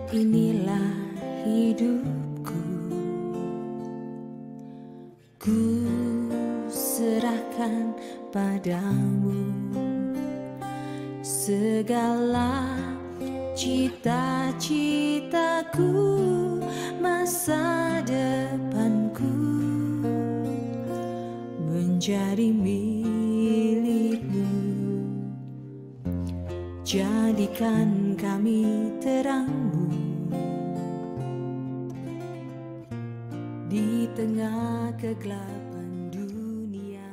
Inilah hidupku, ku serahkan padamu segala cita-citaku, masa depanku menjadi milikmu. Jadikan kami terangmu di tengah kegelapan dunia.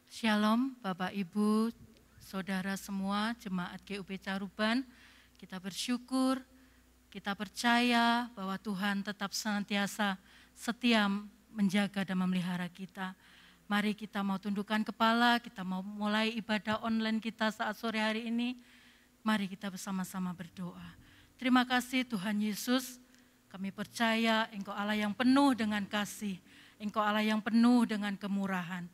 Shalom Bapak Ibu, Saudara semua, Jemaat GUP Caruban. Kita bersyukur, kita percaya bahwa Tuhan tetap senantiasa setia menjaga dan memelihara kita. Mari kita mau tundukkan kepala, kita mau mulai ibadah online kita saat sore hari ini. Mari kita bersama-sama berdoa. Terima kasih Tuhan Yesus, kami percaya Engkau Allah yang penuh dengan kasih, Engkau Allah yang penuh dengan kemurahan.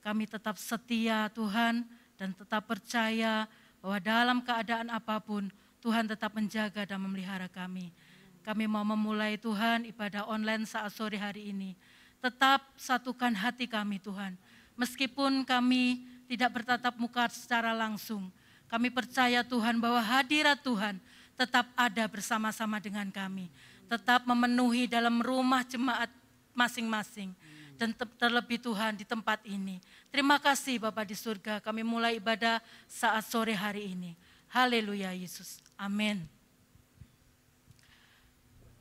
Kami tetap setia Tuhan dan tetap percaya bahwa dalam keadaan apapun Tuhan tetap menjaga dan memelihara kami. Kami mau memulai Tuhan ibadah online saat sore hari ini. Tetap satukan hati kami Tuhan. Meskipun kami tidak bertatap muka secara langsung, kami percaya Tuhan bahwa hadirat Tuhan tetap ada bersama-sama dengan kami. Tetap memenuhi dalam rumah jemaat masing-masing. Dan terlebih Tuhan di tempat ini. Terima kasih Bapa di surga, kami mulai ibadah saat sore hari ini. Haleluya Yesus, amin.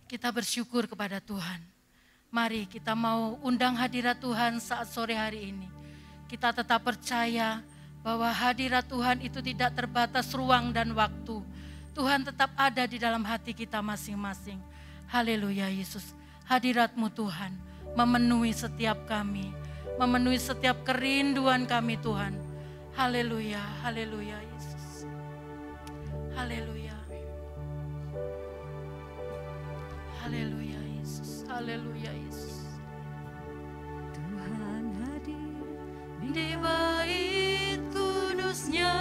Kita bersyukur kepada Tuhan. Mari kita mau undang hadirat Tuhan saat sore hari ini. Kita tetap percaya bahwa hadirat Tuhan itu tidak terbatas ruang dan waktu. Tuhan tetap ada di dalam hati kita masing-masing. Haleluya Yesus, hadirat-Mu Tuhan memenuhi setiap kami, memenuhi setiap kerinduan kami Tuhan. Haleluya, haleluya Yesus. Haleluya. Haleluya Yesus, haleluya Yesus. Tuhan hadir Di bait kudus-Nya,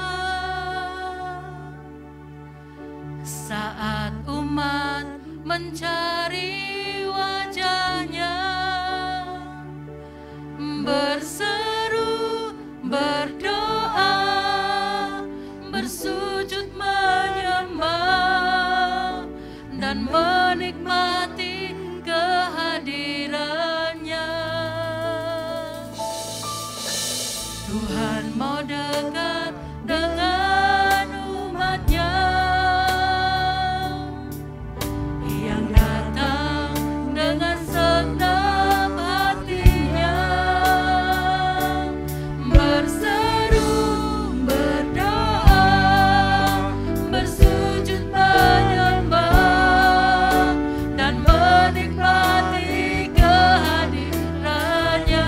saat umat mencari wajah-Nya, berseru, berdoa, bersujud menyembah, dan menikmati kehadiran-Nya. Tuhan mau dekat dengan umat-Nya yang datang dengan segenap hatinya, berseru, berdoa, bersujud menyembah, dan menikmati kehadiran-Nya.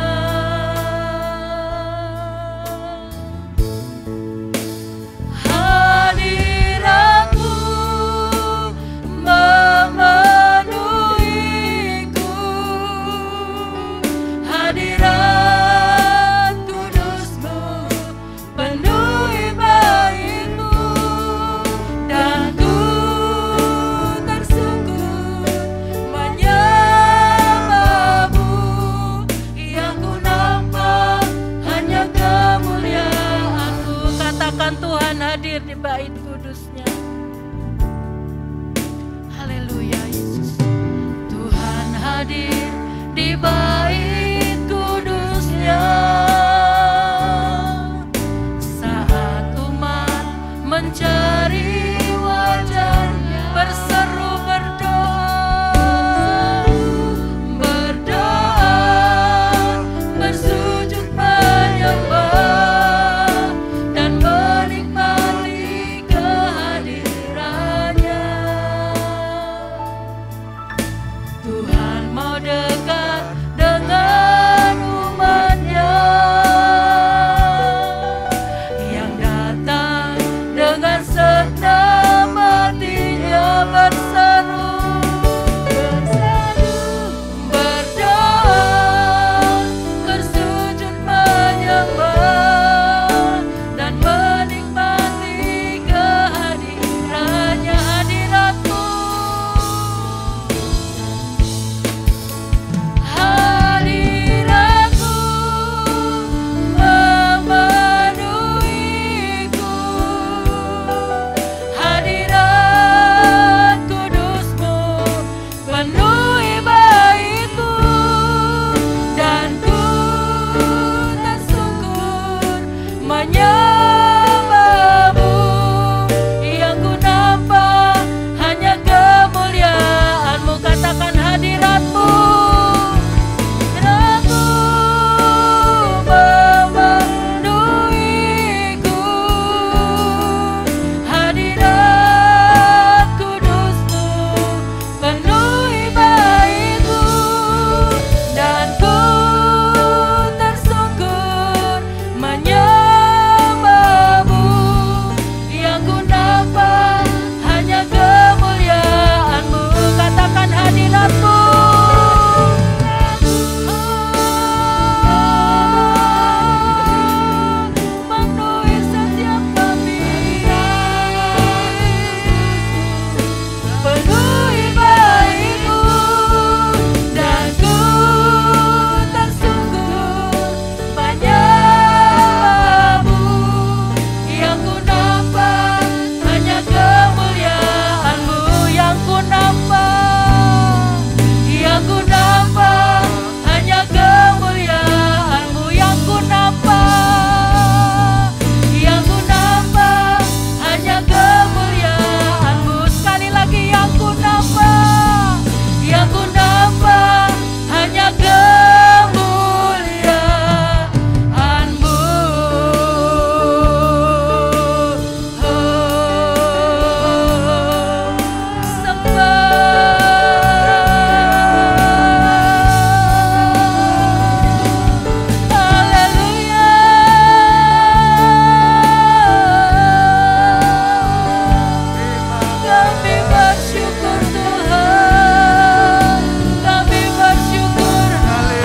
Kami bersyukur Tuhan, kami bersyukur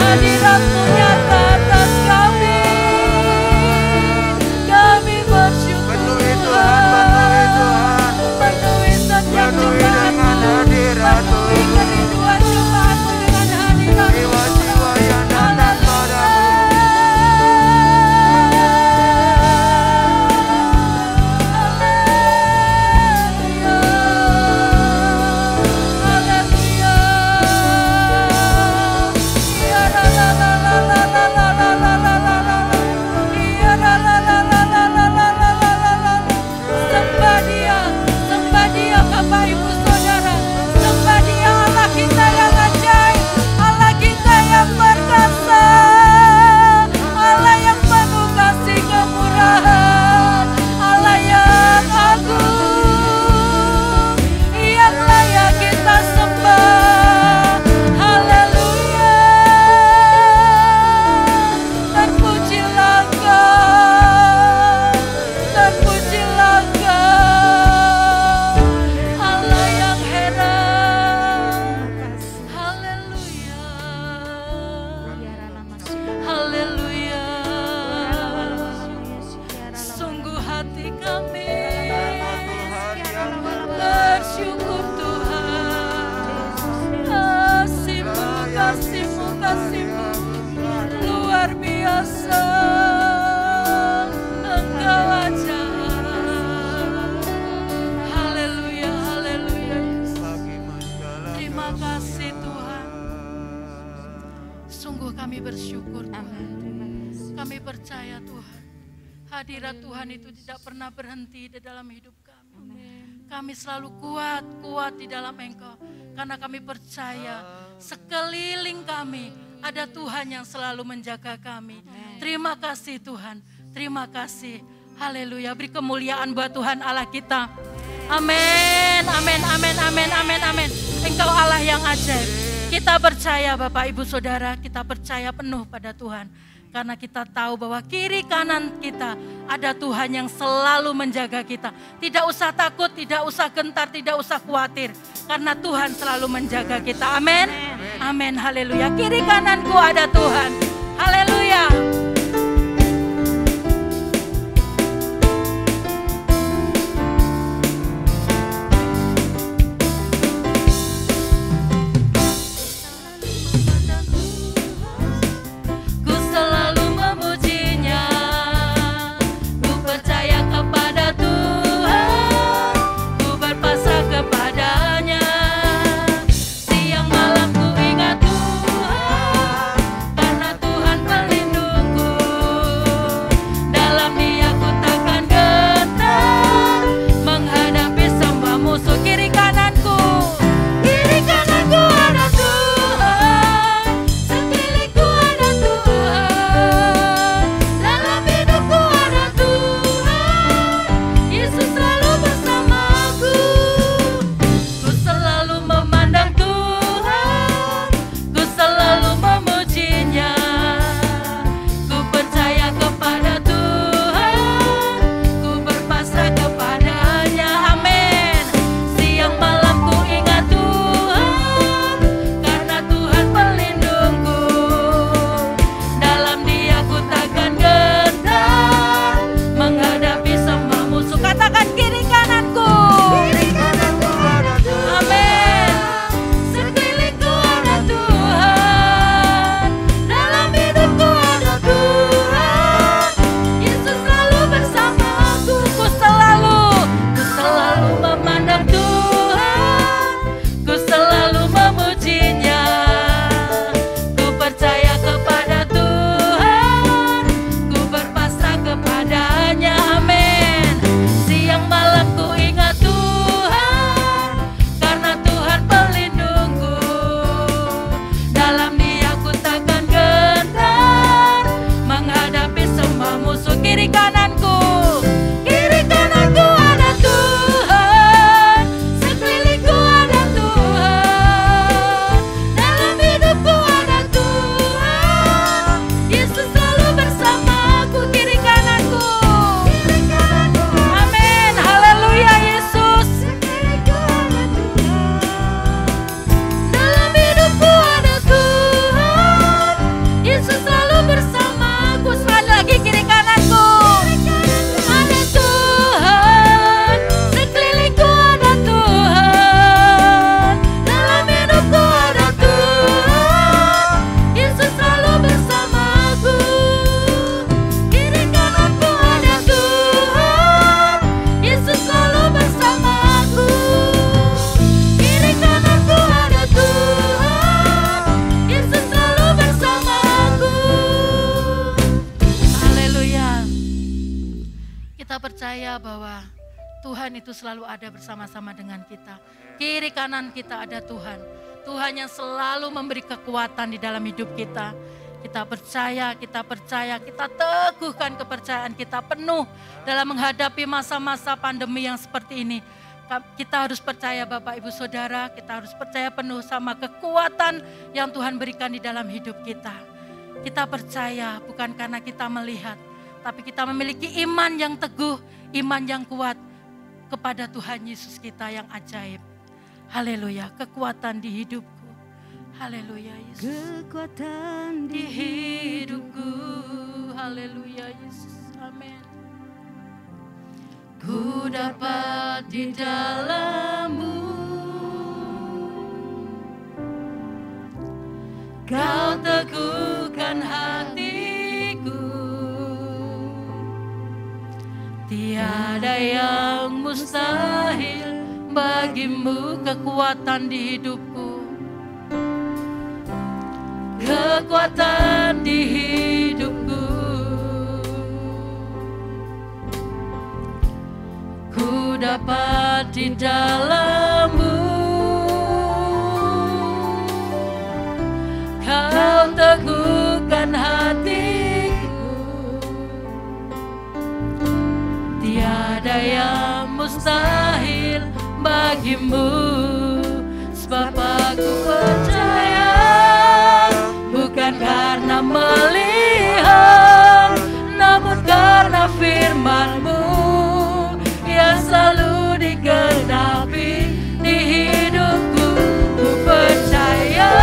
hadirat-Mu nyata atas kami. Kami bersyukur Tuhan, penuhi setiap jemaat-Mu, penuhi kerinduan jemaat-Mu dengan hadirat-Mu. Sembah Dia Bapak Ibu Saudara, sembah Dia Allah kita yang ajaib, Allah kita yang perkasa, Allah yang penuh kasih kemurahan, Allah yang agung, yang layak kita sembah. Haleluya, terpujilah Engkau, terpujilah Engkau, Allah yang heran. Haleluya, haleluya. Sungguh hati kami bersyukur Tuhan. Kasih-Mu, kasih-Mu, kasih-Mu luar biasa. Engkau ajaib. Haleluya, haleluya. Terima kasih Tuhan. Sungguh kami bersyukur Tuhan. Kami percaya Tuhan, hadirat Tuhan itu tidak pernah berhenti di dalam hidup kami. Kami selalu kuat di dalam Engkau, karena kami percaya sekeliling kami ada Tuhan yang selalu menjaga kami. Terima kasih Tuhan, terima kasih. Haleluya, beri kemuliaan buat Tuhan Allah kita. Amin, amin, amin, amin, amin, amin. Engkau Allah yang ajaib. Kita percaya Bapak Ibu Saudara, kita percaya penuh pada Tuhan. Karena kita tahu bahwa kiri kanan kita ada Tuhan yang selalu menjaga kita. Tidak usah takut, tidak usah gentar, tidak usah khawatir. Karena Tuhan selalu menjaga kita. Amin. Amin. Haleluya. Kiri kananku ada Tuhan. Haleluya. Siang malam ku ingat Tuhan, karena Tuhan pelindungku. itu selalu ada bersama-sama dengan kita. Kiri kanan kita ada Tuhan. Tuhan yang selalu memberi kekuatan di dalam hidup kita. Kita percaya, kita teguhkan kepercayaan kita penuh dalam menghadapi masa-masa pandemi yang seperti ini. Kita harus percaya Bapak Ibu Saudara, kita harus percaya penuh sama kekuatan yang Tuhan berikan di dalam hidup kita. Kita percaya bukan karena kita melihat, tapi kita memiliki iman yang teguh, iman yang kuat kepada Tuhan Yesus kita yang ajaib. Haleluya, kekuatan di hidupku. Haleluya Yesus. Kekuatan Di hidupku. Haleluya Yesus. Amin. Ku dapat di dalam-Mu. Kau teguhkan hatiku. Tiada yang mustahil bagimu, kekuatan di hidupku. Kekuatan di hidupku. Ku dapat di dalam-Mu. Kau teguhkan hatiku. Tiada yang mustahil bagimu, sebab aku percaya bukan karena melihat, namun karena firman-Mu yang selalu digenapi di hidupku. Ku percaya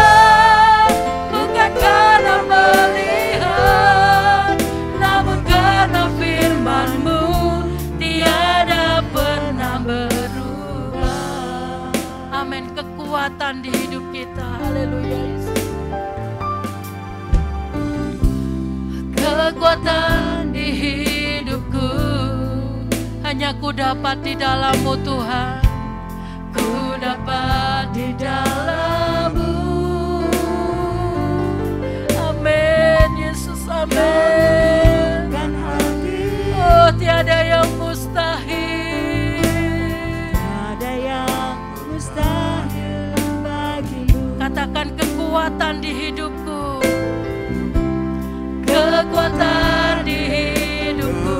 bukan karena melihat, namun karena firman-Mu tiada pernah berubah. Amin. Kekuatan di hidup kita. Haleluya Yesus. Kekuatan di hidupku hanya ku dapat di dalam-Mu Tuhan. Ku dapat di dalam-Mu. Amin Yesus, amin. Oh, tiada yang mustahil. Tiada yang mustahil bagimu. Katakan kekuatan di hidupku. Kekuatan di hidupku.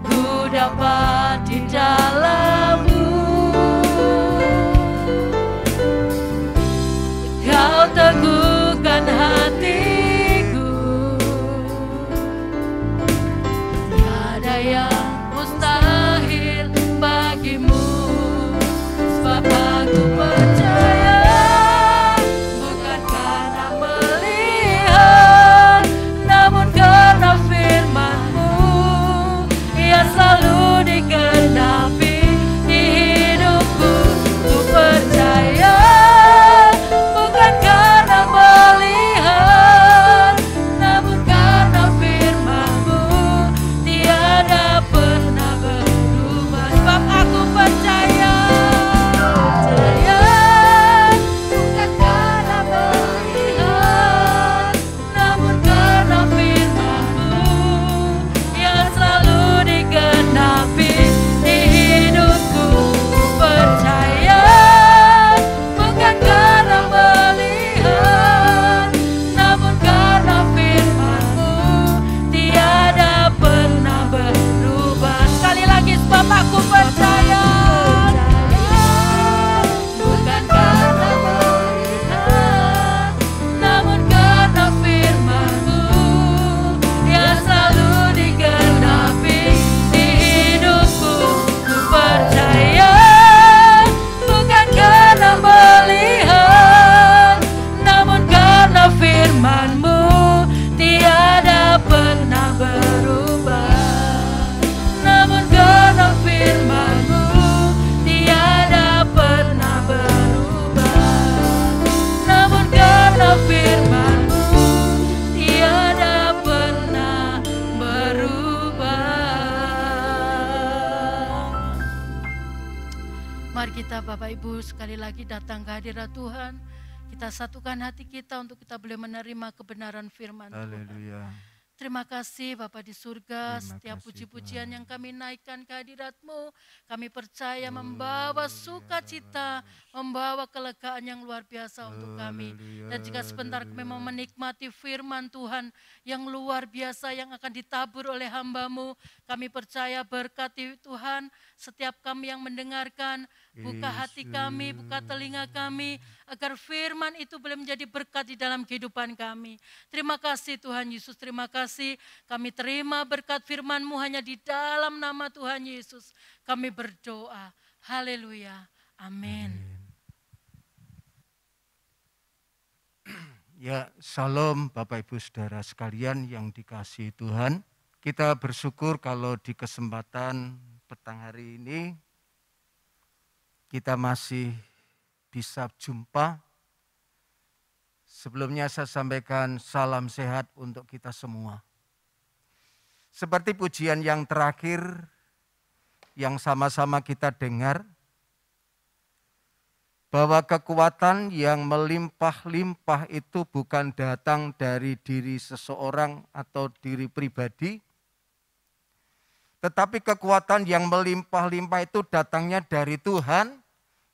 Ku dapat di dalam-Mu. Kau teguhkan hatiku. Tiada yang mustahil bagimu, sebab aku percaya bukan karena melihat, namun karena firman-Mu yang selalu digenapi di hidupku. Ku percaya bukan karena melihat, namun karena firman-Mu tiada pernah berubah. Sebab aku percaya bukan karena melihat, namun karena firman-Mu yang selalu digenapi di hidupku. Ku percaya bukan karena melihat, namun karena firman-Mu tiada pernah berubah. Sekali lagi, sebab aku percaya bukan karena melihat, namun karena firman-Mu yang selalu digenapi di hidupku. Ku percaya bukan karena melihat, namun karena firman-Mu tiada pernah berubah. Namun karena firman-Mu tiada pernah berubah. Namun karena firman-Mu tiada pernah berubah. Mari kita Bapak Ibu sekali lagi datang ke hadirat Tuhan. Kita satukan hati kita untuk kita boleh menerima kebenaran firman Tuhan. Haleluya. Terima kasih Bapa di surga, Terima setiap kasih, puji-pujian Tuhan. yang kami naikkan ke hadirat-Mu, kami percaya membawa sukacita, membawa kelegaan yang luar biasa untuk kami. Dan jika sebentar kami mau menikmati firman Tuhan yang luar biasa yang akan ditabur oleh hamba-Mu, kami percaya berkati Tuhan setiap kami yang mendengarkan, buka hati kami, buka telinga kami, agar firman itu boleh menjadi berkat di dalam kehidupan kami. Terima kasih Tuhan Yesus, terima kasih. Kami terima berkat firman-Mu hanya di dalam nama Tuhan Yesus. Kami berdoa. Haleluya. Amin. Ya, salam Bapak Ibu Saudara sekalian yang dikasihi Tuhan. Kita bersyukur kalau di kesempatan petang hari ini kita masih bisa jumpa. Sebelumnya saya sampaikan salam sehat untuk kita semua. Seperti pujian yang terakhir yang sama-sama kita dengar, bahwa kekuatan yang melimpah-limpah itu bukan datang dari diri seseorang atau diri pribadi, tetapi kekuatan yang melimpah-limpah itu datangnya dari Tuhan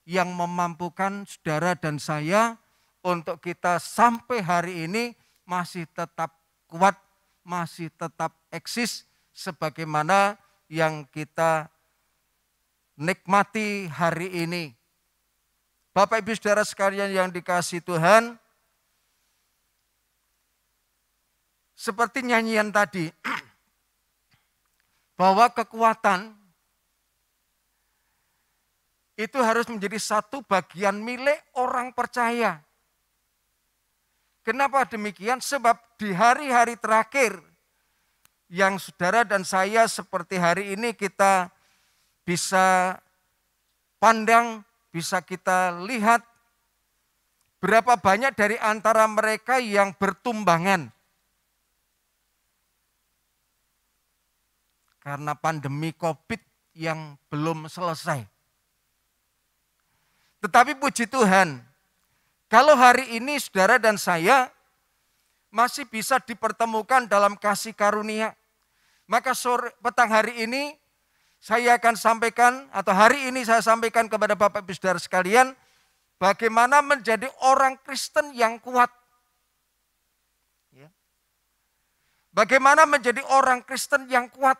yang memampukan saudara dan saya untuk kita sampai hari ini masih tetap kuat, masih tetap eksis sebagaimana yang kita nikmati hari ini. Bapak Ibu Saudara sekalian yang dikasihi Tuhan, seperti nyanyian tadi, bahwa kekuatan itu harus menjadi satu bagian milik orang percaya. Kenapa demikian? Sebab di hari-hari terakhir yang saudara dan saya seperti hari ini kita bisa pandang, bisa kita lihat berapa banyak dari antara mereka yang bertumbangan. Karena pandemi COVID yang belum selesai. Tetapi puji Tuhan, kalau hari ini saudara dan saya masih bisa dipertemukan dalam kasih karunia, maka petang hari ini saya akan sampaikan, atau hari ini saya sampaikan kepada Bapak Ibu Saudara sekalian, bagaimana menjadi orang Kristen yang kuat. Bagaimana menjadi orang Kristen yang kuat.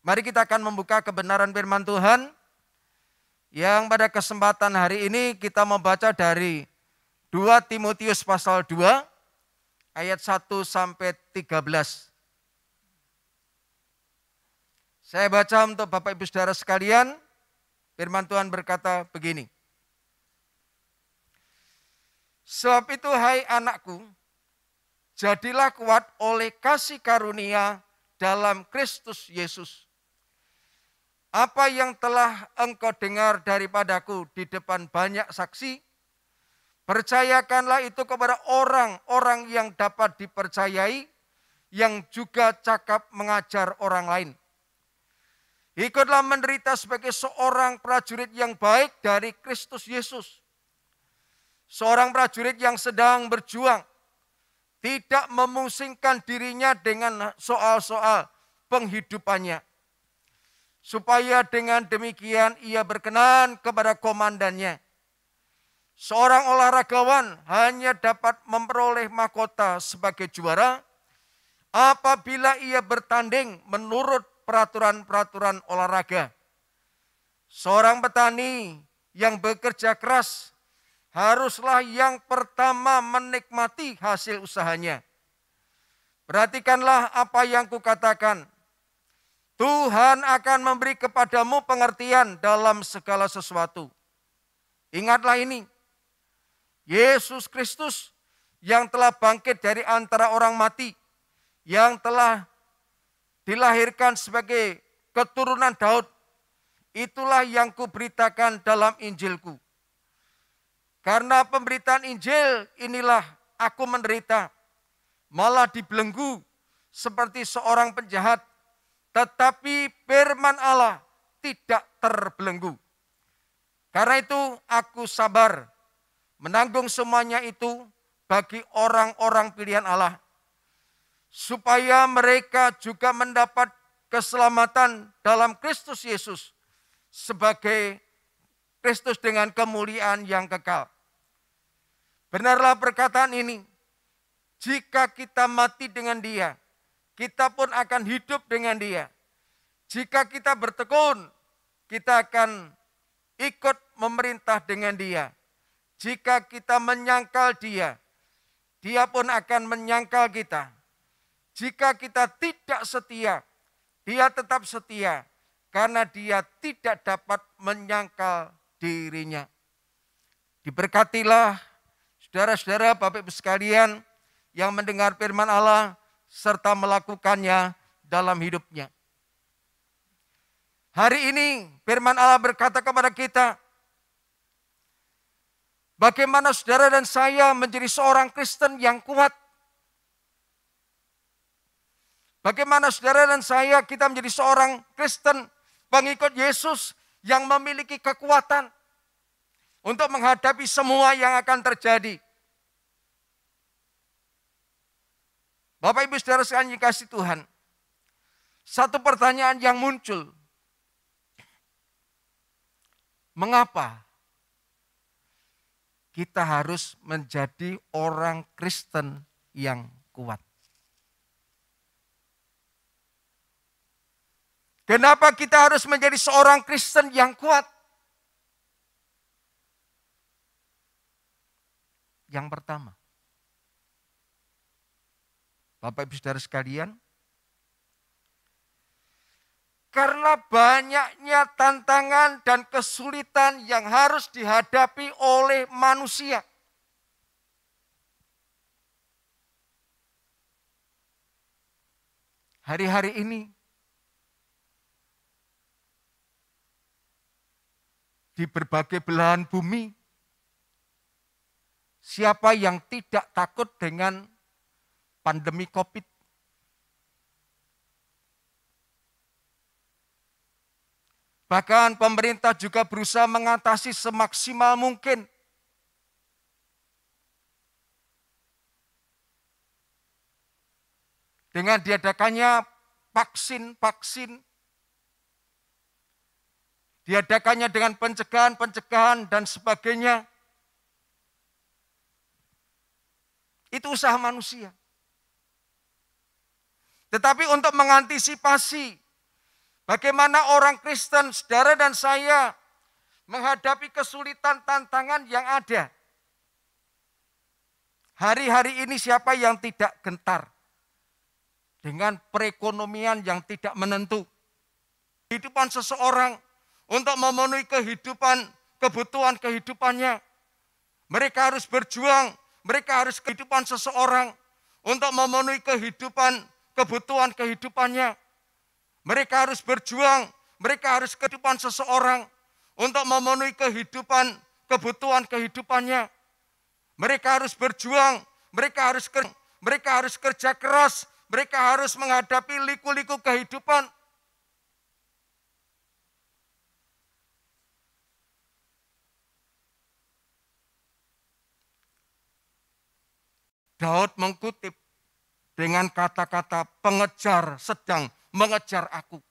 Mari kita akan membuka kebenaran firman Tuhan, yang pada kesempatan hari ini kita membaca dari 2 Timotius pasal 2 ayat 1 sampai 13. Saya baca untuk Bapak Ibu Saudara sekalian, firman Tuhan berkata begini. Sebab itu hai anakku, jadilah kuat oleh kasih karunia dalam Kristus Yesus. Apa yang telah engkau dengar daripadaku di depan banyak saksi, percayakanlah itu kepada orang-orang yang dapat dipercayai, yang juga cakap mengajar orang lain. Ikutlah menderita sebagai seorang prajurit yang baik dari Kristus Yesus. Seorang prajurit yang sedang berjuang, tidak memusingkan dirinya dengan soal-soal penghidupannya. Supaya dengan demikian ia berkenan kepada komandannya. Seorang olahragawan hanya dapat memperoleh mahkota sebagai juara apabila ia bertanding menurut peraturan-peraturan olahraga. Seorang petani yang bekerja keras haruslah yang pertama menikmati hasil usahanya. Perhatikanlah apa yang kukatakan. Tuhan akan memberi kepadamu pengertian dalam segala sesuatu. Ingatlah ini, Yesus Kristus yang telah bangkit dari antara orang mati, yang telah dilahirkan sebagai keturunan Daud, itulah yang kuberitakan dalam Injilku. Karena pemberitaan Injil inilah aku menderita, malah dibelenggu seperti seorang penjahat, tetapi firman Allah tidak terbelenggu. Karena itu aku sabar, menanggung semuanya itu bagi orang-orang pilihan Allah, supaya mereka juga mendapat keselamatan dalam Kristus Yesus sebagai Kristus dengan kemuliaan yang kekal. Benarlah perkataan ini, jika kita mati dengan Dia, kita pun akan hidup dengan Dia. Jika kita bertekun, kita akan ikut memerintah dengan Dia. Jika kita menyangkal Dia, Dia pun akan menyangkal kita. Jika kita tidak setia, Dia tetap setia, karena Dia tidak dapat menyangkal dirinya. Diberkatilah saudara-saudara, Bapak Ibu sekalian yang mendengar firman Allah serta melakukannya dalam hidupnya. Hari ini firman Allah berkata kepada kita, bagaimana saudara dan saya menjadi seorang Kristen yang kuat. Bagaimana saudara dan saya kita menjadi seorang Kristen pengikut Yesus yang memiliki kekuatan untuk menghadapi semua yang akan terjadi. Bapak Ibu saudara sekalian yang dikasihi Tuhan, satu pertanyaan yang muncul, mengapa kita harus menjadi orang Kristen yang kuat? Kenapa kita harus menjadi seorang Kristen yang kuat? Yang pertama, Bapak Ibu saudara sekalian, karena banyaknya tantangan dan kesulitan yang harus dihadapi oleh manusia. Hari-hari ini di berbagai belahan bumi, siapa yang tidak takut dengan pandemi COVID? Bahkan pemerintah juga berusaha mengatasi semaksimal mungkin. Dengan diadakannya vaksin-vaksin, diadakannya dengan pencegahan dan sebagainya. Itu usaha manusia. Tetapi untuk mengantisipasi bagaimana orang Kristen, saudara dan saya, menghadapi kesulitan tantangan yang ada. Hari-hari ini siapa yang tidak gentar dengan perekonomian yang tidak menentu? Kehidupan seseorang untuk memenuhi kebutuhan kehidupannya. Mereka harus berjuang, mereka harus kehidupan seseorang untuk memenuhi kebutuhan kehidupannya. Mereka harus berjuang, mereka harus kehidupan seseorang untuk memenuhi kebutuhan kehidupannya. Mereka harus berjuang, mereka harus kerja keras, mereka harus menghadapi liku-liku kehidupan. Daud mengkutip dengan kata-kata pengejar sedang mengejar aku.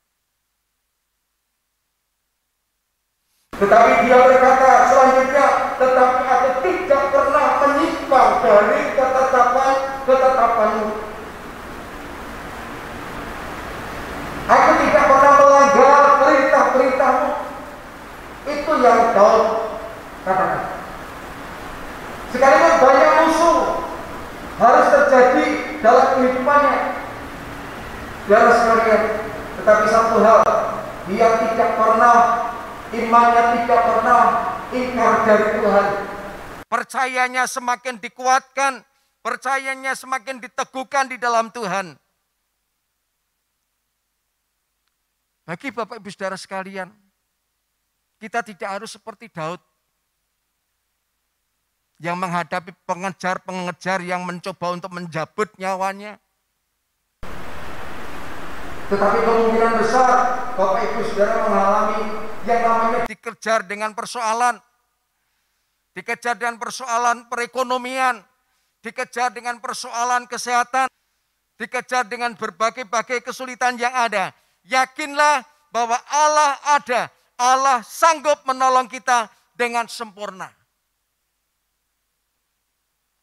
Tetapi dia berkata selanjutnya, tetapi aku tidak pernah menyimpang dari ketetapanmu. Aku tidak pernah melanggar perintah-perintahmu. Itu yang Daud katakan. Sekalipun banyak musuh harus terjadi dalam kehidupannya, saudara sekalian, tetapi satu hal, dia tidak pernah, imannya tidak pernah ingkar dari Tuhan. Percayanya semakin dikuatkan, percayanya semakin diteguhkan di dalam Tuhan. Bagi Bapak Ibu saudara sekalian, kita tidak harus seperti Daud yang menghadapi pengejar-pengejar yang mencoba untuk menjabut nyawanya. Tetapi kemungkinan besar Bapak Ibu saudara mengalami yang namanya dikejar dengan persoalan. Dikejar dengan persoalan perekonomian, dikejar dengan persoalan kesehatan, dikejar dengan berbagai-bagai kesulitan yang ada. Yakinlah bahwa Allah ada, Allah sanggup menolong kita dengan sempurna.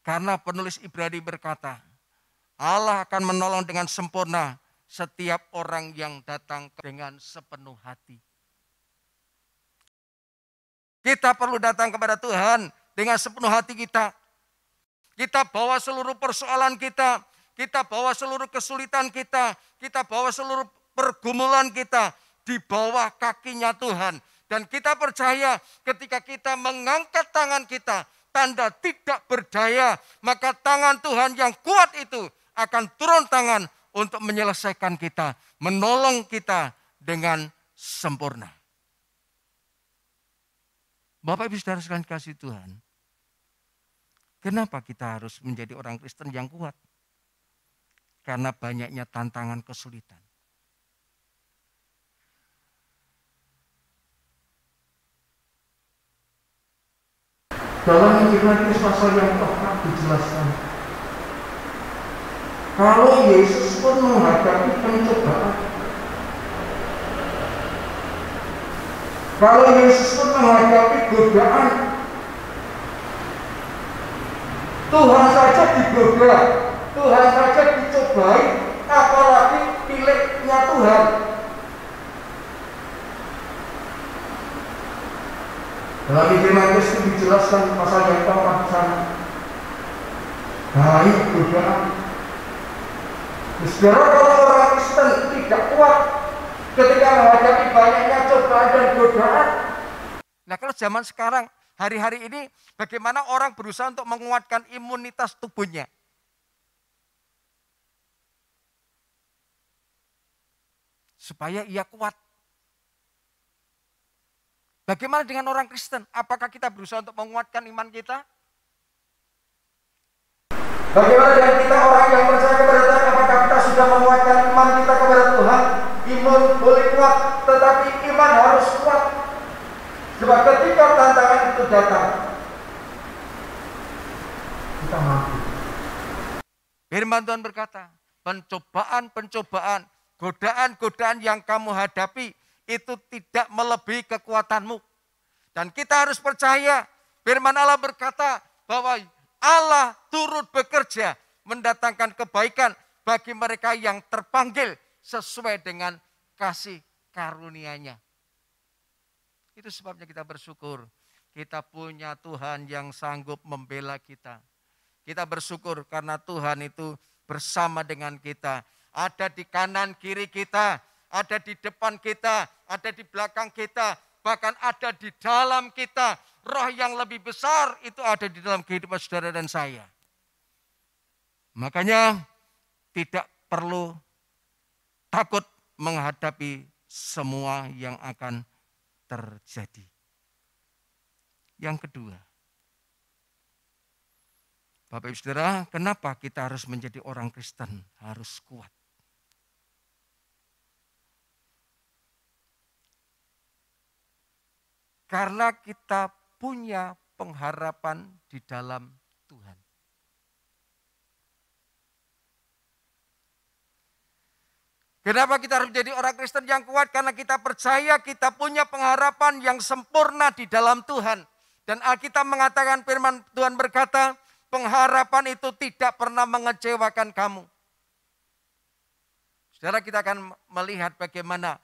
Karena penulis Ibrani berkata, Allah akan menolong dengan sempurna setiap orang yang datang dengan sepenuh hati. Kita perlu datang kepada Tuhan dengan sepenuh hati kita. Kita bawa seluruh persoalan kita bawa seluruh kesulitan kita bawa seluruh pergumulan kita di bawah kakinya Tuhan. Dan kita percaya ketika kita mengangkat tangan kita, tanda tidak berdaya, maka tangan Tuhan yang kuat itu akan turun tangan untuk menyelesaikan kita, menolong kita dengan sempurna. Bapak Ibu Saudara sekalian kasih Tuhan, kenapa kita harus menjadi orang Kristen yang kuat? Karena banyaknya tantangan kesulitan. Dalam Injil Matius pasal yang keempat dijelaskan, kalau Yesus pun menghadapi pencobaan, kalau Yesus pun menghadapi godaan, Tuhan saja digoda, Tuhan saja dicobai, apalagi pilihnya Tuhan. Dalam Injil Matius itu dijelaskan pasal yang keempat sana. Baik godaan. Saudara, kalau orang Kristen tidak kuat ketika menghadapi banyaknya cobaan dan godaan. Nah, kalau zaman sekarang, hari-hari ini, bagaimana orang berusaha untuk menguatkan imunitas tubuhnya? Supaya ia kuat. Bagaimana dengan orang Kristen? Apakah kita berusaha untuk menguatkan iman kita? Bagaimana dengan kita orang yang percaya kepada Tuhan? Apakah kita sudah menguatkan iman kita kepada Tuhan? Iman boleh kuat, tetapi iman harus kuat. Sebab ketika tantangan itu datang, kita mampu. Firman Tuhan berkata, pencobaan-pencobaan, godaan-godaan yang kamu hadapi, itu tidak melebihi kekuatanmu. Dan kita harus percaya, firman Allah berkata bahwa Allah turut bekerja mendatangkan kebaikan bagi mereka yang terpanggil sesuai dengan kasih karunia-Nya. Itu sebabnya kita bersyukur, kita punya Tuhan yang sanggup membela kita. Kita bersyukur karena Tuhan itu bersama dengan kita. Ada di kanan kiri kita, ada di depan kita, ada di belakang kita, bahkan ada di dalam kita. Roh yang lebih besar itu ada di dalam kehidupan saudara dan saya. Makanya tidak perlu takut menghadapi semua yang akan terjadi. Yang kedua, Bapak Ibu Saudara, kenapa kita harus menjadi orang Kristen? Harus kuat. Karena kita punya pengharapan di dalam Tuhan. Kenapa kita harus menjadi orang Kristen yang kuat? Karena kita percaya kita punya pengharapan yang sempurna di dalam Tuhan. Dan Alkitab mengatakan, firman Tuhan berkata, pengharapan itu tidak pernah mengecewakan kamu. Saudara, kita akan melihat bagaimana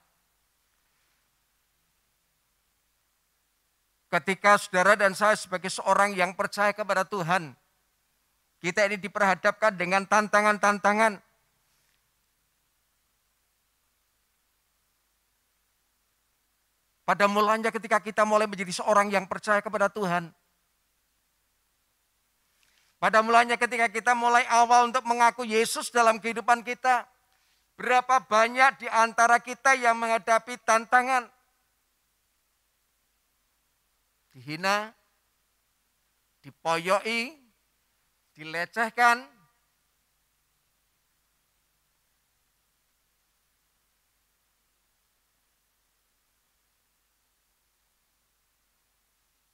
ketika saudara dan saya sebagai seorang yang percaya kepada Tuhan, kita ini diperhadapkan dengan tantangan-tantangan. Pada mulanya ketika kita mulai menjadi seorang yang percaya kepada Tuhan. Pada mulanya ketika kita mulai awal untuk mengaku Yesus dalam kehidupan kita. Berapa banyak di antara kita yang menghadapi tantangan. Dihina, dipoyoi, dilecehkan.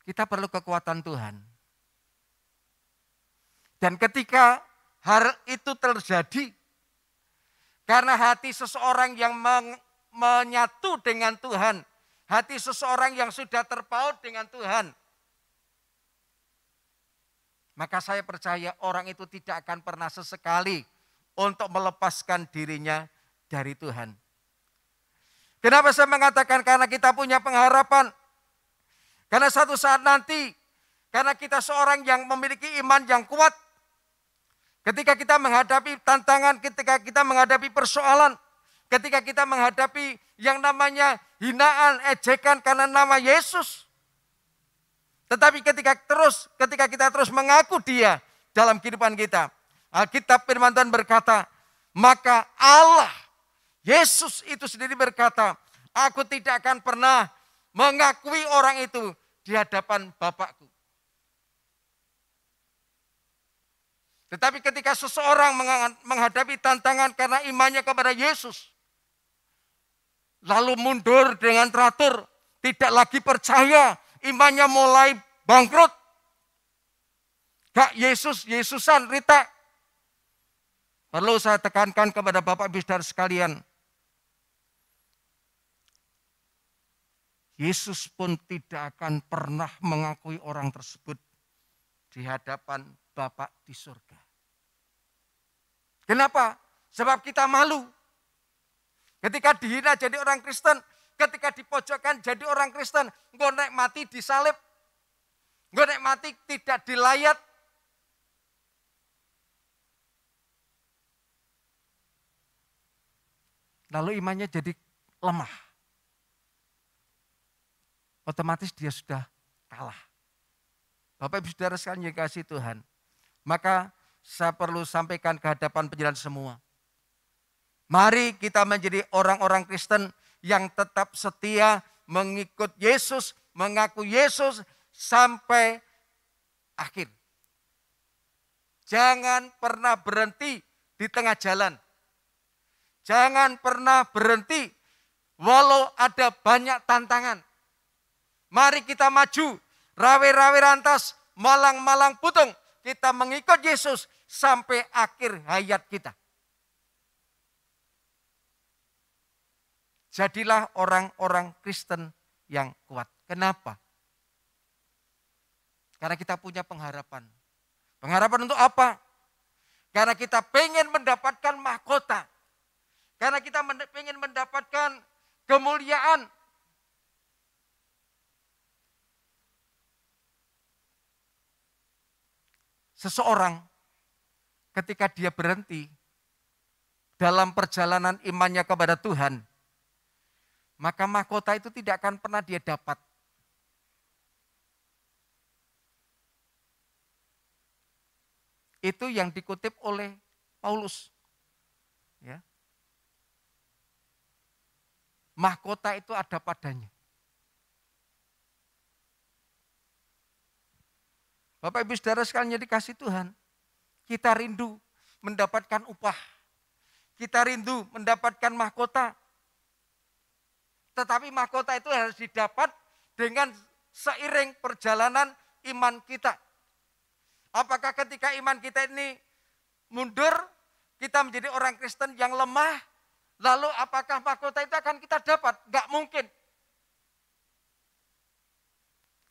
Kita perlu kekuatan Tuhan. Dan ketika hal itu terjadi, karena hati seseorang yang menyatu dengan Tuhan, hati seseorang yang sudah terpaut dengan Tuhan, maka saya percaya orang itu tidak akan pernah sesekali untuk melepaskan dirinya dari Tuhan. Kenapa saya mengatakan? Karena kita punya pengharapan. Karena satu saat nanti, karena kita seorang yang memiliki iman yang kuat, ketika kita menghadapi tantangan, ketika kita menghadapi persoalan, ketika kita menghadapi yang namanya hinaan, ejekan karena nama Yesus. Tetapi ketika kita terus mengaku Dia dalam kehidupan kita, Alkitab firman Tuhan berkata, maka Allah, Yesus itu sendiri berkata, aku tidak akan pernah mengakui orang itu di hadapan Bapakku. Tetapi ketika seseorang menghadapi tantangan karena imannya kepada Yesus, lalu mundur dengan teratur, tidak lagi percaya, imannya mulai bangkrut. Gak Yesusan Rita. Perlu saya tekankan kepada Bapak Ibu Saudara sekalian. Yesus pun tidak akan pernah mengakui orang tersebut di hadapan Bapa di surga. Kenapa? Sebab kita malu. Ketika dihina jadi orang Kristen, ketika dipojokkan jadi orang Kristen, engkau nek mati disalib, engkau nek mati tidak dilayat. Lalu imannya jadi lemah. Otomatis dia sudah kalah. Bapak Ibu Saudara sekalian yang dikasihi Tuhan, maka saya perlu sampaikan ke hadapan penjelasan semua. Mari kita menjadi orang-orang Kristen yang tetap setia mengikut Yesus, mengaku Yesus sampai akhir. Jangan pernah berhenti di tengah jalan. Jangan pernah berhenti walau ada banyak tantangan. Mari kita maju, rawe-rawe rantas, malang-malang putung. Kita mengikut Yesus sampai akhir hayat kita. Jadilah orang-orang Kristen yang kuat. Kenapa? Karena kita punya pengharapan. Pengharapan untuk apa? Karena kita pengen mendapatkan mahkota. Karena kita pengen mendapatkan kemuliaan. Seseorang ketika dia berhenti dalam perjalanan imannya kepada Tuhan, maka mahkota itu tidak akan pernah dia dapat. Itu yang dikutip oleh Paulus. Ya. Mahkota itu ada padanya. Bapak Ibu Saudara sekalian yang dikasihi Tuhan, kita rindu mendapatkan upah. Kita rindu mendapatkan mahkota. Tetapi mahkota itu harus didapat dengan seiring perjalanan iman kita. Apakah ketika iman kita ini mundur, kita menjadi orang Kristen yang lemah, lalu apakah mahkota itu akan kita dapat? Enggak mungkin.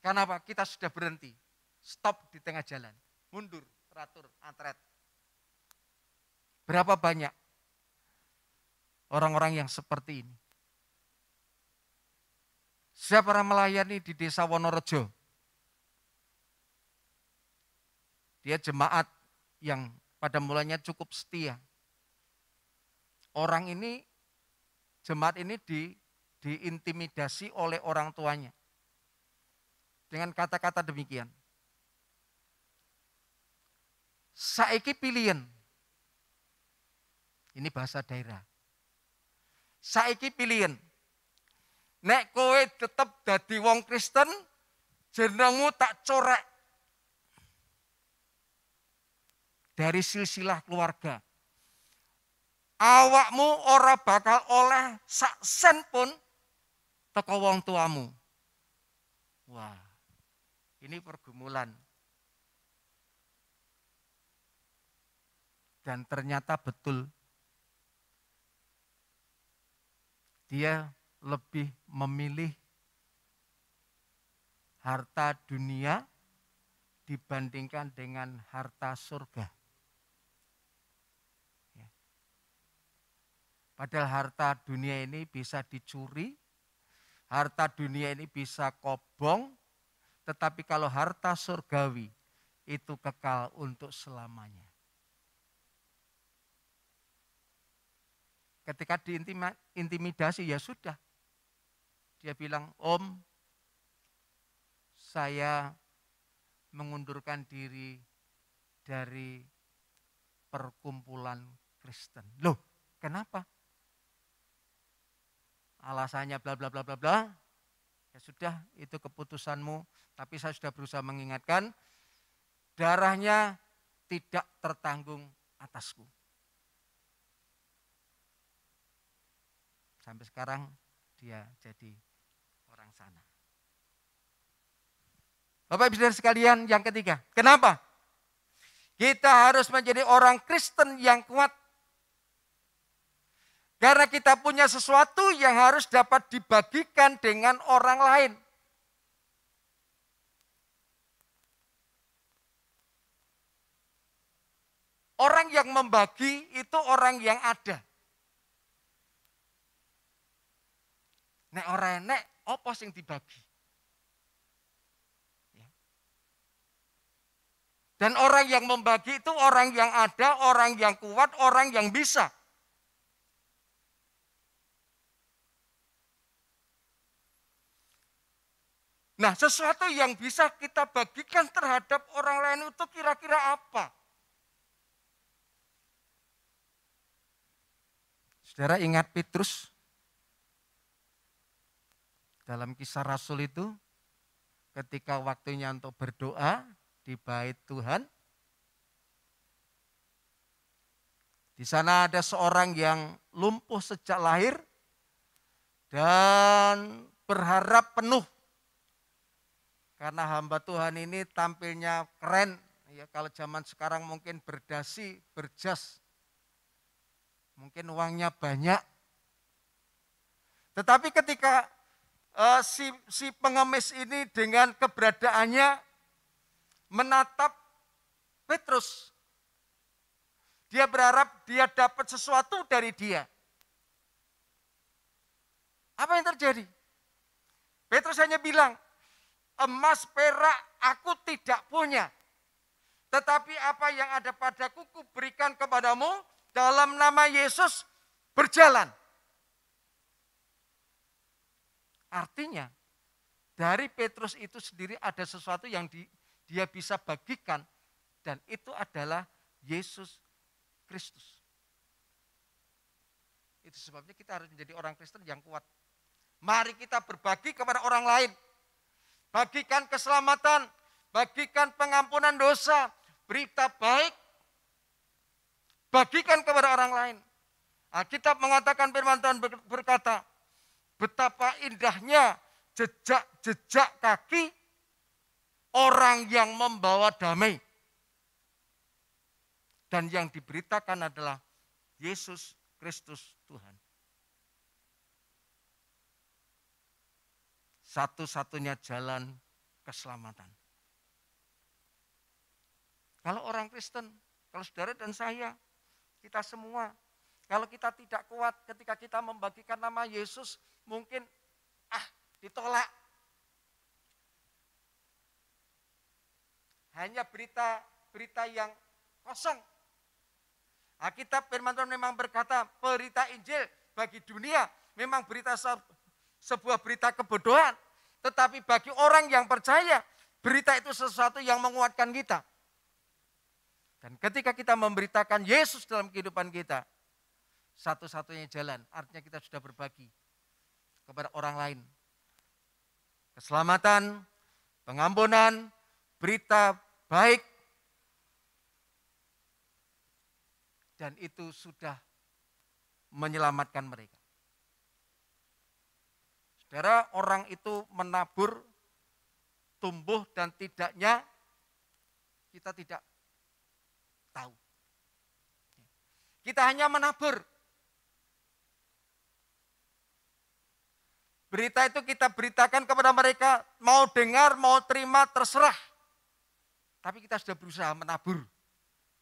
Karena apa? Kita sudah berhenti. Stop di tengah jalan. Mundur, teratur, antret. Berapa banyak orang-orang yang seperti ini? Saya pernah melayani di desa Wonorejo. Dia jemaat yang pada mulanya cukup setia. Orang ini, jemaat ini diintimidasi oleh orang tuanya. Dengan kata-kata demikian. Saiki pilihan. Ini bahasa daerah. Saiki pilihan. Nek kowe tetep dadi wong Kristen, jenengmu tak corek. Dari silsilah keluarga. Awakmu ora bakal oleh sak sen pun teko wong tuamu. Wah, ini pergumulan. Dan ternyata betul. Dia lebih memilih harta dunia dibandingkan dengan harta surga. Ya. Padahal harta dunia ini bisa dicuri, harta dunia ini bisa kobong, tetapi kalau harta surgawi itu kekal untuk selamanya. Ketika diintimidasi ya sudah. Dia bilang, Om, saya mengundurkan diri dari perkumpulan Kristen. Loh, kenapa? Alasannya bla bla bla bla bla. Ya sudah, itu keputusanmu. Tapi saya sudah berusaha mengingatkan, darahnya tidak tertanggung atasku. Sampai sekarang dia jadi orang sana. Bapak Ibu Saudara sekalian, yang ketiga, kenapa? Kita harus menjadi orang Kristen yang kuat. Karena kita punya sesuatu yang harus dapat dibagikan dengan orang lain. Orang yang membagi itu orang yang ada. Nek ora enek, apa sing dibagi? Ya. Dan orang yang membagi itu orang yang ada, orang yang kuat, orang yang bisa. Nah, sesuatu yang bisa kita bagikan terhadap orang lain itu kira-kira apa? Saudara ingat Petrus? Dalam Kisah Rasul itu, ketika waktunya untuk berdoa di bait Tuhan, di sana ada seorang yang lumpuh sejak lahir dan berharap penuh. Karena hamba Tuhan ini tampilnya keren, ya kalau zaman sekarang mungkin berdasi, berjas, mungkin uangnya banyak. Tetapi ketika si pengemis ini dengan keberadaannya menatap Petrus. Dia berharap dia dapat sesuatu dari dia. Apa yang terjadi? Petrus hanya bilang, emas perak aku tidak punya. Tetapi apa yang ada padaku kuberikan kepadamu, dalam nama Yesus berjalan. Artinya dari Petrus itu sendiri ada sesuatu yang dia bisa bagikan dan itu adalah Yesus Kristus. Itu sebabnya kita harus menjadi orang Kristen yang kuat. Mari kita berbagi kepada orang lain. Bagikan keselamatan, bagikan pengampunan dosa, berita baik. Bagikan kepada orang lain. Alkitab mengatakan, firman Tuhan berkata, betapa indahnya jejak-jejak kaki orang yang membawa damai. Dan yang diberitakan adalah Yesus Kristus Tuhan. Satu-satunya jalan keselamatan. Kalau orang Kristen, kalau saudara dan saya, kita semua, kalau kita tidak kuat ketika kita membagikan nama Yesus, mungkin ditolak. Hanya berita yang kosong. Alkitab firman Tuhan memang berkata, berita Injil bagi dunia memang sebuah berita kebodohan. Tetapi bagi orang yang percaya, berita itu sesuatu yang menguatkan kita. Dan ketika kita memberitakan Yesus dalam kehidupan kita, satu-satunya jalan, artinya kita sudah berbagi kepada orang lain. Keselamatan, pengampunan, berita baik, dan itu sudah menyelamatkan mereka. Saudara, orang itu menabur, tumbuh dan tidaknya kita tidak tahu. Kita hanya menabur. Berita itu kita beritakan kepada mereka, mau dengar, mau terima, terserah. Tapi kita sudah berusaha menabur,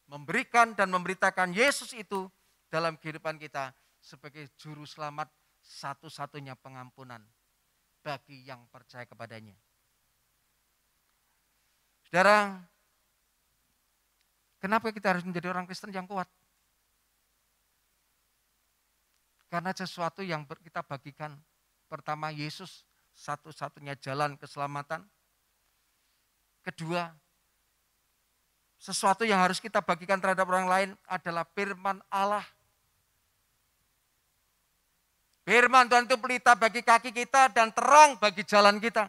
memberikan dan memberitakan Yesus itu dalam kehidupan kita sebagai juru selamat satu-satunya pengampunan bagi yang percaya kepadanya. Saudara, kenapa kita harus menjadi orang Kristen yang kuat? Karena sesuatu yang kita bagikan. Pertama, Yesus satu-satunya jalan keselamatan. Kedua, sesuatu yang harus kita bagikan terhadap orang lain adalah firman Allah. Firman Tuhan itu pelita bagi kaki kita dan terang bagi jalan kita.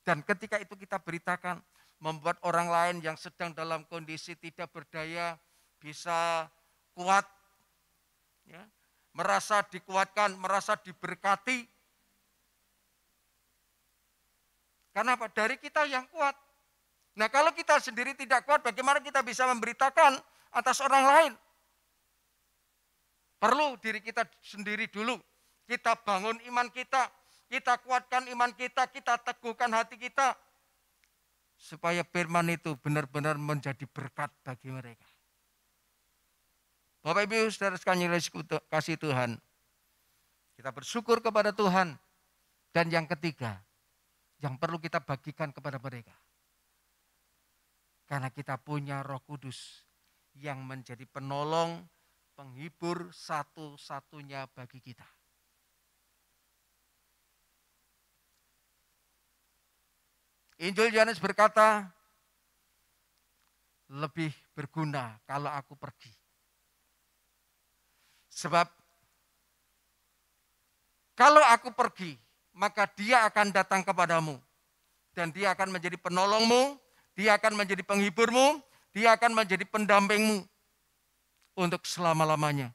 Dan ketika itu kita beritakan, membuat orang lain yang sedang dalam kondisi tidak berdaya bisa kuat, ya, merasa dikuatkan, merasa diberkati. Karena apa? Dari kita yang kuat. Nah, kalau kita sendiri tidak kuat, bagaimana kita bisa memberitakan atas orang lain? Perlu diri kita sendiri dulu. Kita bangun iman kita kuatkan iman kita teguhkan hati kita. Supaya firman itu benar-benar menjadi berkat bagi mereka. Bapak Ibu saudara sekalian kasih Tuhan. Kita bersyukur kepada Tuhan. Dan yang ketiga, yang perlu kita bagikan kepada mereka. Karena kita punya Roh Kudus yang menjadi penolong, penghibur satu-satunya bagi kita. Injil Yohanes berkata, lebih berguna kalau aku pergi. Sebab kalau aku pergi, maka dia akan datang kepadamu. Dan dia akan menjadi penolongmu, dia akan menjadi penghiburmu, dia akan menjadi pendampingmu untuk selama-lamanya.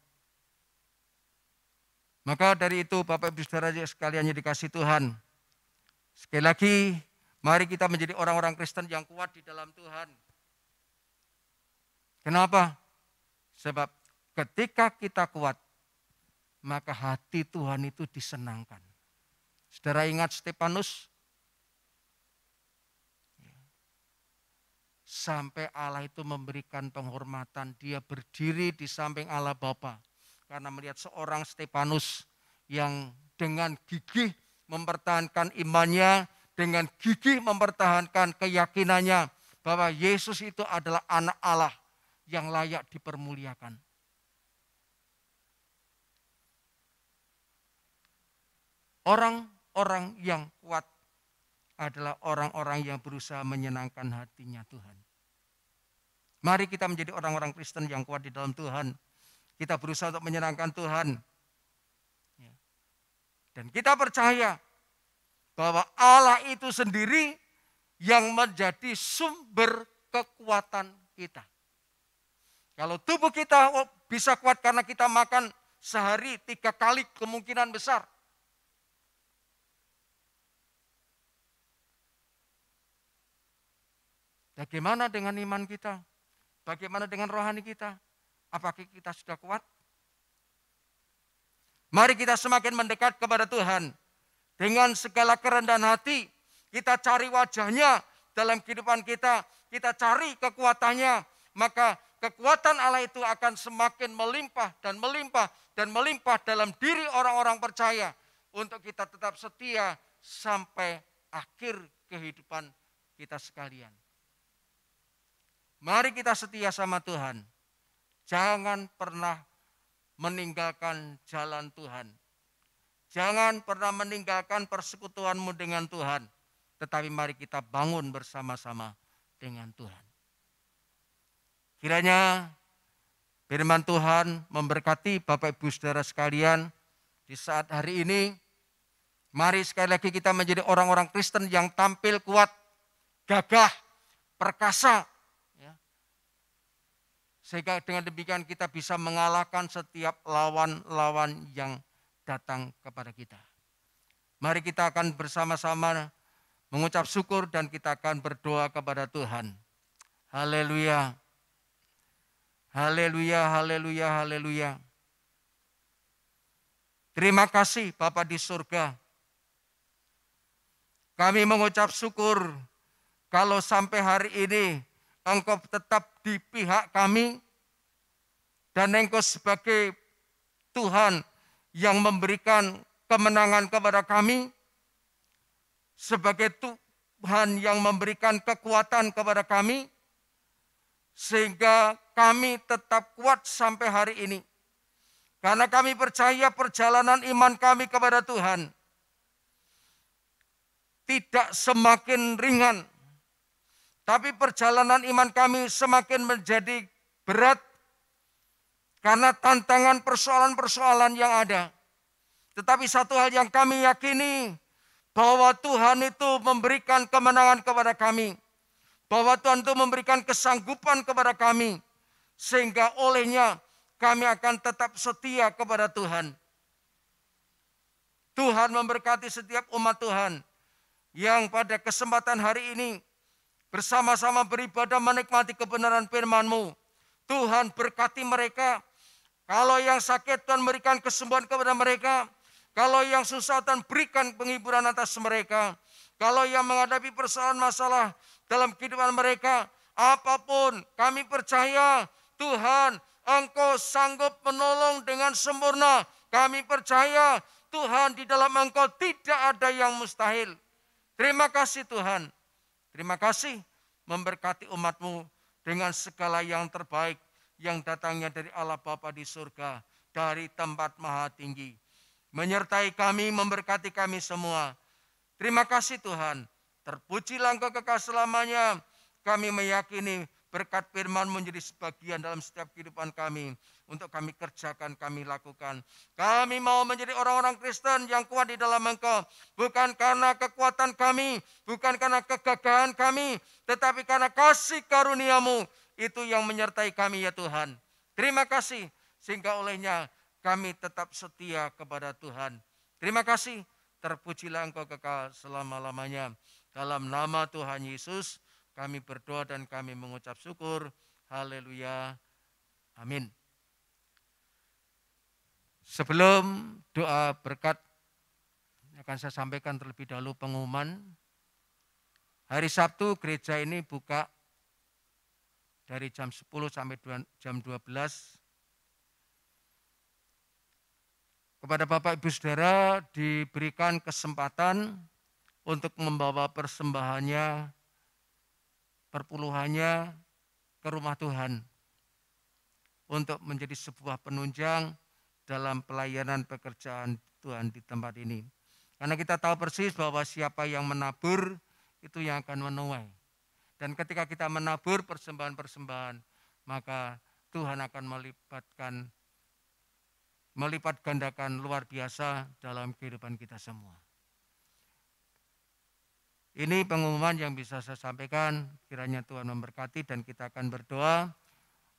Maka dari itu Bapak Ibu Saudara sekalian yang dikasih Tuhan. Sekali lagi, mari kita menjadi orang-orang Kristen yang kuat di dalam Tuhan. Kenapa? Sebab ketika kita kuat, maka hati Tuhan itu disenangkan. Saudara ingat Stefanus? Sampai Allah itu memberikan penghormatan, dia berdiri di samping Allah Bapa. Karena melihat seorang Stefanus yang dengan gigih mempertahankan imannya, dengan gigih mempertahankan keyakinannya bahwa Yesus itu adalah anak Allah yang layak dipermuliakan. Orang-orang yang kuat adalah orang-orang yang berusaha menyenangkan hatinya Tuhan. Mari kita menjadi orang-orang Kristen yang kuat di dalam Tuhan. Kita berusaha untuk menyenangkan Tuhan. Dan kita percaya bahwa Allah itu sendiri yang menjadi sumber kekuatan kita. Kalau tubuh kita bisa kuat karena kita makan sehari 3 kali kemungkinan besar. Bagaimana dengan iman kita? Bagaimana dengan rohani kita? Apakah kita sudah kuat? Mari kita semakin mendekat kepada Tuhan. Dengan segala kerendahan hati, kita cari wajahnya dalam kehidupan kita. Kita cari kekuatannya. Maka kekuatan Allah itu akan semakin melimpah dan melimpah dan melimpah dalam diri orang-orang percaya. Untuk kita tetap setia sampai akhir kehidupan kita sekalian. Mari kita setia sama Tuhan. Jangan pernah meninggalkan jalan Tuhan. Jangan pernah meninggalkan persekutuanmu dengan Tuhan. Tetapi mari kita bangun bersama-sama dengan Tuhan. Kiranya firman Tuhan memberkati Bapak Ibu Saudara sekalian di saat hari ini. Mari sekali lagi kita menjadi orang-orang Kristen yang tampil kuat, gagah, perkasa. Sehingga dengan demikian kita bisa mengalahkan setiap lawan-lawan yang datang kepada kita. Mari kita akan bersama-sama mengucap syukur dan kita akan berdoa kepada Tuhan. Haleluya. Haleluya, haleluya, haleluya. Terima kasih Bapa di surga. Kami mengucap syukur kalau sampai hari ini Engkau tetap di pihak kami dan Engkau sebagai Tuhan yang memberikan kemenangan kepada kami, sebagai Tuhan yang memberikan kekuatan kepada kami, sehingga kami tetap kuat sampai hari ini. Karena kami percaya perjalanan iman kami kepada Tuhan tidak semakin ringan, tapi perjalanan iman kami semakin menjadi berat karena tantangan persoalan-persoalan yang ada. Tetapi satu hal yang kami yakini, bahwa Tuhan itu memberikan kemenangan kepada kami, bahwa Tuhan itu memberikan kesanggupan kepada kami, sehingga olehnya kami akan tetap setia kepada Tuhan. Tuhan memberkati setiap umat Tuhan yang pada kesempatan hari ini bersama-sama beribadah menikmati kebenaran firman-Mu. Tuhan berkati mereka. Kalau yang sakit, Tuhan berikan kesembuhan kepada mereka. Kalau yang susah, Tuhan berikan penghiburan atas mereka. Kalau yang menghadapi persoalan masalah dalam kehidupan mereka, apapun, kami percaya Tuhan, Engkau sanggup menolong dengan sempurna. Kami percaya Tuhan, di dalam Engkau tidak ada yang mustahil. Terima kasih Tuhan. Terima kasih memberkati umat-Mu dengan segala yang terbaik yang datangnya dari Allah Bapa di surga, dari tempat maha tinggi. Menyertai kami, memberkati kami semua. Terima kasih Tuhan. Terpujilah Engkau kekal selamanya. Kami meyakini berkat firman menjadi sebagian dalam setiap kehidupan kami. Untuk kami kerjakan, kami lakukan. Kami mau menjadi orang-orang Kristen yang kuat di dalam Engkau. Bukan karena kekuatan kami, bukan karena kegagahan kami, tetapi karena kasih karunia-Mu. Itu yang menyertai kami ya Tuhan. Terima kasih, sehingga olehnya kami tetap setia kepada Tuhan. Terima kasih, terpujilah Engkau kekal selama-lamanya. Dalam nama Tuhan Yesus, kami berdoa dan kami mengucap syukur. Haleluya. Amin. Sebelum doa berkat, akan saya sampaikan terlebih dahulu pengumuman. Hari Sabtu gereja ini buka dari jam 10 sampai jam 12. Kepada Bapak Ibu Saudara diberikan kesempatan untuk membawa persembahannya, perpuluhannya ke rumah Tuhan. Untuk menjadi sebuah penunjang dalam pelayanan pekerjaan Tuhan di tempat ini. Karena kita tahu persis bahwa siapa yang menabur itu yang akan menuai. Dan ketika kita menabur persembahan-persembahan, maka Tuhan akan melipat gandakan luar biasa dalam kehidupan kita semua. Ini pengumuman yang bisa saya sampaikan, kiranya Tuhan memberkati dan kita akan berdoa.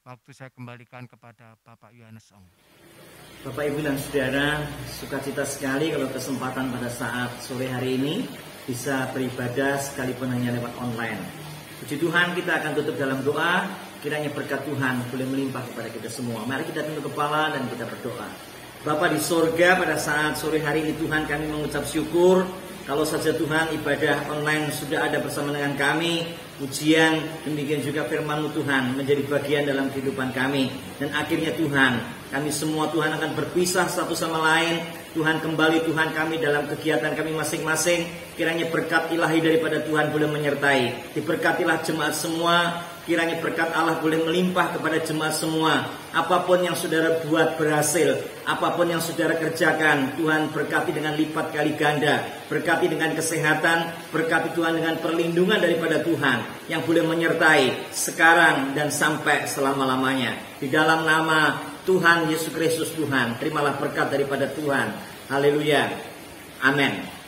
Waktu saya kembalikan kepada Bapak Yohanes Ong. Bapak, Ibu, dan Saudara, sukacita sekali kalau kesempatan pada saat sore hari ini bisa beribadah sekalipun hanya lewat online. Puji Tuhan, kita akan tutup dalam doa, kiranya berkat Tuhan boleh melimpah kepada kita semua. Mari kita tunduk kepala dan kita berdoa. Bapa di sorga, pada saat sore hari ini Tuhan kami mengucap syukur. Kalau saja Tuhan ibadah online sudah ada bersama dengan kami, ujian, demikian juga firman-Mu Tuhan menjadi bagian dalam kehidupan kami. Dan akhirnya Tuhan, kami semua Tuhan akan berpisah satu sama lain. Tuhan kembali Tuhan kami dalam kegiatan kami masing-masing. Kiranya berkat ilahi daripada Tuhan boleh menyertai. Diberkatilah jemaat semua. Kiranya berkat Allah boleh melimpah kepada jemaat semua. Apapun yang saudara buat berhasil, apapun yang saudara kerjakan, Tuhan berkati dengan lipat kali ganda. Berkati dengan kesehatan, berkati Tuhan dengan perlindungan daripada Tuhan yang boleh menyertai sekarang dan sampai selama-lamanya. Di dalam nama Tuhan Yesus Kristus Tuhan, terimalah berkat daripada Tuhan. Haleluya. Amin.